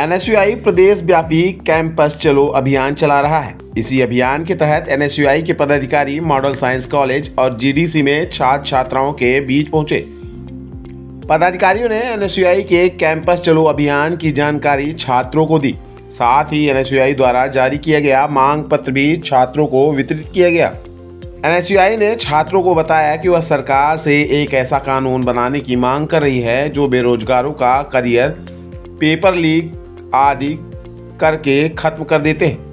NSUI प्रदेश व्यापी campus चलो अभियान चला रहा है। इसी अभियान के तहत एनएसयूआई के पदाधिकारी मॉडल साइंस कॉलेज और जीडीसी में छात्र छात्राओं के बीच पहुंचे। पदाधिकारियों ने एनएसयूआई के कैंपस चलो अभियान की जानकारी छात्रों को दी। साथ ही एनएसयूआई द्वारा जारी किया गया मांग पत्र भी छात्रों को वितरित किया गया। एनएसयूआई ने छात्रों को बताया कि वह सरकार से एक ऐसा कानून बनाने की मांग कर रही है जो बेरोजगारों का करियर पेपर लीक आदि करके खत्म कर देते हैं।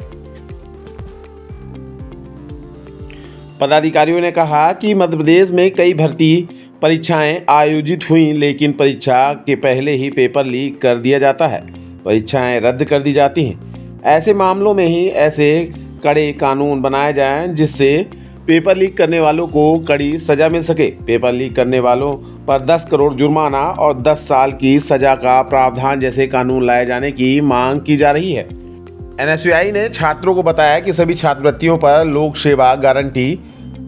पदाधिकारियों ने कहा कि मध्य प्रदेश में कई भर्ती परीक्षाएं आयोजित हुई, लेकिन परीक्षा के पहले ही पेपर लीक कर दिया जाता है, परीक्षाएं रद्द कर दी जाती हैं। ऐसे मामलों में ही ऐसे कड़े कानून बनाए जाएं जिससे पेपर लीक करने वालों को कड़ी सजा मिल सके। पेपर लीक करने वालों पर 10 करोड़ जुर्माना और 10 साल की सजा का प्रावधान जैसे कानून लाए जाने की मांग की जा रही है। एनएसयूआई ने छात्रों को बताया कि सभी छात्रवृत्तियों पर लोक सेवा गारंटी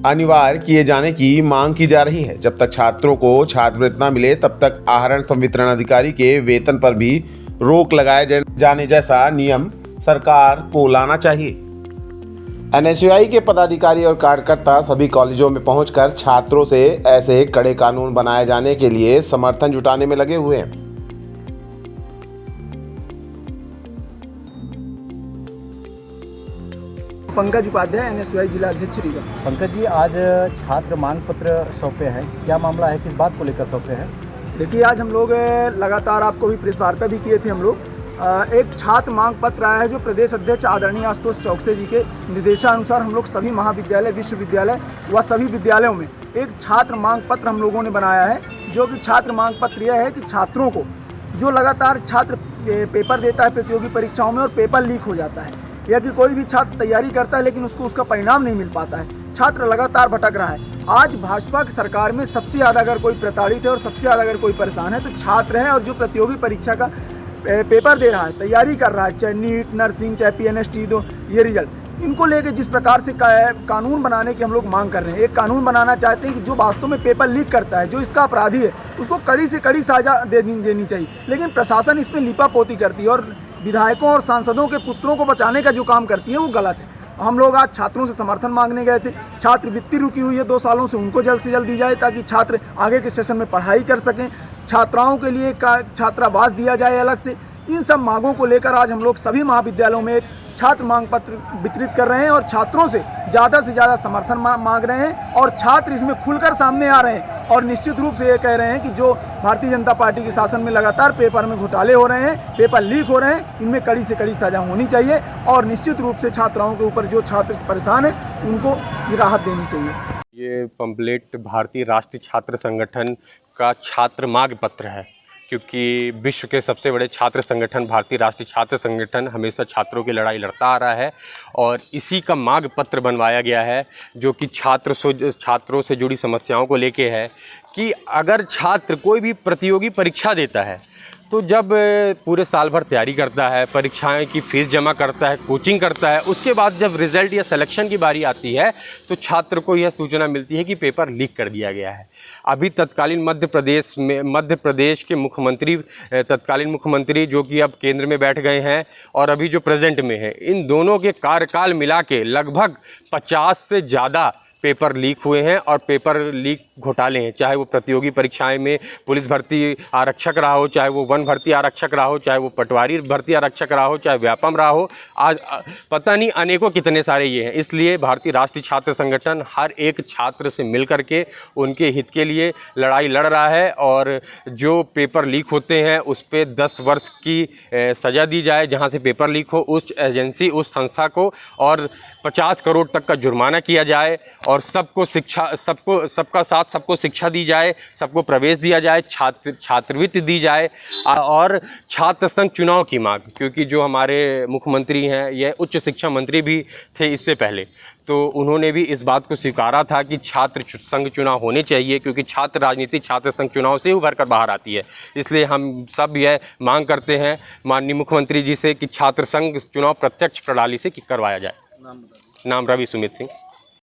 अनिवार्य किए जाने की मांग की जा रही है। जब तक छात्रों को छात्रवृत्ति न मिले तब तक आहरण संवितरण अधिकारी के वेतन पर भी रोक लगाए जाने जैसा नियम सरकार को लाना चाहिए। एनएसयूआई के पदाधिकारी और कार्यकर्ता सभी कॉलेजों में पहुंचकर छात्रों से ऐसे कड़े कानून बनाए जाने के लिए समर्थन जुटाने में लगे हुए हैं। पंकज उपाध्याय, एनएसयूआई जिला अध्यक्ष रीवा। पंकज जी, आज छात्र मांग पत्र सौंपे हैं, क्या मामला है, किस बात को लेकर सौंपे हैं? देखिए, आज हम लोग लगातार आपको भी प्रेस वार्ता भी किए थे। हम लोग एक छात्र मांग पत्र आया है जो प्रदेश अध्यक्ष आदरणीय आशुतोष चौकसे जी के निर्देशानुसार हम लोग सभी महाविद्यालय, विश्वविद्यालय व सभी विद्यालयों में एक छात्र मांग पत्र हम लोगों ने बनाया है। जो कि छात्र मांग पत्र यह है कि छात्रों को जो लगातार छात्र पेपर देता है प्रतियोगी परीक्षाओं में और पेपर लीक हो जाता है, या कि कोई भी छात्र तैयारी करता है लेकिन उसको उसका परिणाम नहीं मिल पाता है, छात्र लगातार भटक रहा है। आज भाजपा की सरकार में सबसे ज़्यादा अगर कोई प्रताड़ित है और सबसे ज़्यादा अगर कोई परेशान है तो छात्र है, और जो प्रतियोगी परीक्षा का पेपर दे रहा है, तैयारी कर रहा है, चाहे नीट, नर्सिंग, चाहे पीएनएसटी दो, ये रिजल्ट, इनको लेके जिस प्रकार से कानून बनाने की हम लोग मांग कर रहे हैं। एक कानून बनाना चाहते हैं कि जो वास्तव में पेपर लीक करता है, जो इसका अपराधी है, उसको कड़ी से कड़ी सजा देनी चाहिए। लेकिन प्रशासन इसमें लिपापोती करती है और विधायकों और सांसदों के पुत्रों को बचाने का जो काम करती है वो गलत है। हम लोग आज छात्रों से समर्थन मांगने गए थे। छात्रवृत्ति रुकी हुई है 2 सालों से, उनको जल्द से जल्द दी जाए ताकि छात्र आगे के सेशन में पढ़ाई कर सकें। छात्राओं के लिए छात्रावास दिया जाए अलग से। इन सब मांगों को लेकर आज हम लोग सभी महाविद्यालयों में एक छात्र मांग पत्र वितरित कर रहे हैं और छात्रों से ज़्यादा समर्थन मांग रहे हैं, और छात्र इसमें खुलकर सामने आ रहे हैं और निश्चित रूप से ये कह रहे हैं कि जो भारतीय जनता पार्टी के शासन में लगातार पेपर में घोटाले हो रहे हैं, पेपर लीक हो रहे हैं, इनमें कड़ी से कड़ी सजा होनी चाहिए और निश्चित रूप से छात्राओं के ऊपर जो छात्र परेशान है उनको राहत देनी चाहिए। ये पंपलेट भारतीय राष्ट्रीय छात्र संगठन का छात्र मांग पत्र है, क्योंकि विश्व के सबसे बड़े छात्र संगठन भारतीय राष्ट्रीय छात्र संगठन हमेशा छात्रों की लड़ाई लड़ता आ रहा है और इसी का मांग पत्र बनवाया गया है, जो कि छात्रों से जुड़ी समस्याओं को लेके है कि अगर छात्र कोई भी प्रतियोगी परीक्षा देता है तो जब पूरे साल भर तैयारी करता है, परीक्षाएं की फ़ीस जमा करता है, कोचिंग करता है, उसके बाद जब रिज़ल्ट या सिलेक्शन की बारी आती है तो छात्र को यह सूचना मिलती है कि पेपर लीक कर दिया गया है। अभी तत्कालीन मध्य प्रदेश के मुख्यमंत्री, तत्कालीन मुख्यमंत्री जो कि अब केंद्र में बैठ गए हैं और अभी जो प्रेजेंट में है, इन दोनों के कार्यकाल मिला के लगभग 50 से ज़्यादा पेपर लीक हुए हैं और पेपर लीक घोटाले हैं। चाहे वो प्रतियोगी परीक्षाएं में पुलिस भर्ती आरक्षक रहा हो, चाहे वो वन भर्ती आरक्षक रहा हो, चाहे वो पटवारी भर्ती आरक्षक रहा हो, चाहे व्यापम रहा हो, आज पता नहीं अनेकों कितने सारे ये हैं। इसलिए भारतीय राष्ट्रीय छात्र संगठन हर एक छात्र से मिल करके उनके हित के लिए लड़ाई लड़ रहा है और जो पेपर लीक होते हैं उस पर 10 वर्ष की सज़ा दी जाए, जहाँ से पेपर लीक हो उस एजेंसी, उस संस्था को, और 50 करोड़ तक का जुर्माना किया जाए और सबका साथ सबको शिक्षा दी जाए, सबको प्रवेश दिया जाए, छात्रवृत्ति दी जाए और छात्र संघ चुनाव की मांग, क्योंकि जो हमारे मुख्यमंत्री हैं यह उच्च शिक्षा मंत्री भी थे इससे पहले, तो उन्होंने भी इस बात को स्वीकारा था कि छात्र संघ चुनाव होने चाहिए, क्योंकि छात्र राजनीति छात्र संघ चुनाव से उभर कर बाहर आती है। इसलिए हम सब यह मांग करते हैं माननीय मुख्यमंत्री जी से कि छात्र संघ चुनाव प्रत्यक्ष प्रणाली से करवाया जाए। नाम रवि सुमित सिंह।